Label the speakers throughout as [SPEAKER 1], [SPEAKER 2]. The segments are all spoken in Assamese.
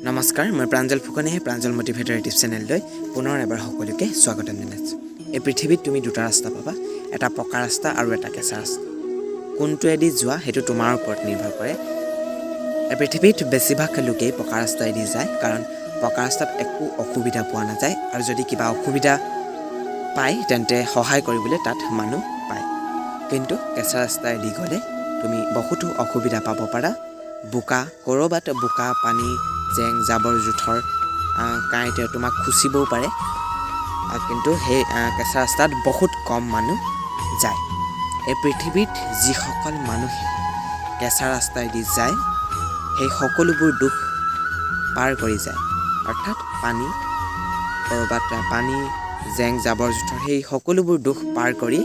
[SPEAKER 1] নমস্কাৰ, মই প্ৰাঞ্জল ফুকনে প্ৰাঞ্জল মটিভেটৰ ইউটিউব চেনেললৈ পুনৰ এবাৰ সকলোকে স্বাগতম জনাইছোঁ। এই পৃথিৱীত তুমি দুটা ৰাস্তা পাবা, এটা পকা ৰাস্তা আৰু এটা কেঁচা ৰাস্তা। কোনটোৱেদি যোৱা সেইটো তোমাৰ ওপৰত নিৰ্ভৰ কৰে। এই পৃথিৱীত বেছিভাগ লোকেই পকা ৰাস্তাইদি যায়, কাৰণ পকা ৰাস্তাত একো অসুবিধা পোৱা নাযায়, আৰু যদি কিবা অসুবিধা পায় তেন্তে সহায় কৰিবলৈ তাত মানুহ পায়। কিন্তু কেঁচা ৰাস্তাইদি গ'লে তুমি বহুতো অসুবিধা পাব পাৰা। ক'ৰবাত বোকা পানী জেং জাবৰ জোঁথৰ কাঁইতে তোমাক খুচিবও পাৰে, কিন্তু সেই কেঁচা ৰাস্তাত বহুত কম মানুহ যায়। এই পৃথিৱীত যিসকল মানুহে কেঁচা ৰাস্তাইদি যায় সেই সকলোবোৰ দুখ পাৰ কৰি যায়, অৰ্থাৎ ক'ৰবাত পানী জেং জাবৰ জোঁথৰ সেই সকলোবোৰ দুখ পাৰ কৰি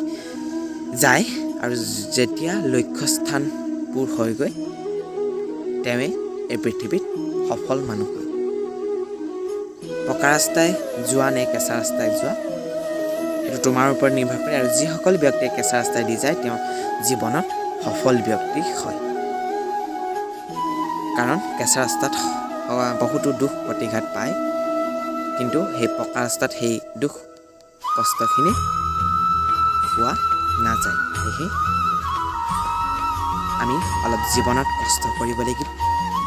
[SPEAKER 1] যায়, আৰু যেতিয়া লক্ষ্যস্থানবোৰ হয়গৈ তেৱে এই পৃথিৱীত সফল মানুহ হয়। পকা ৰাস্তাই যোৱা নে কেঁচা ৰাস্তাই যোৱা সেইটো তোমাৰ ওপৰত নিৰ্ভৰ কৰে, আৰু যিসকল ব্যক্তিয়ে কেঁচা ৰাস্তাই দি যায় তেওঁ জীৱনত সফল ব্যক্তি হয়। কাৰণ কেঁচা ৰাস্তাত বহুতো দুখ প্ৰতিঘাত পায়, কিন্তু সেই পকা ৰাস্তাত সেই দুখ কষ্টখিনি পোৱা নাযায়। সেয়েহে আমি অলপ জীৱনত কষ্ট কৰিব লাগিব,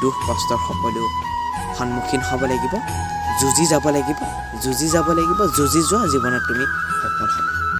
[SPEAKER 1] দুখ কষ্টৰ সকলো সন্মুখীন হ'ব লাগিব, যুঁজি যাব লাগিব, যুঁজি যোৱা জীৱনত তুমি সফল হ'ব।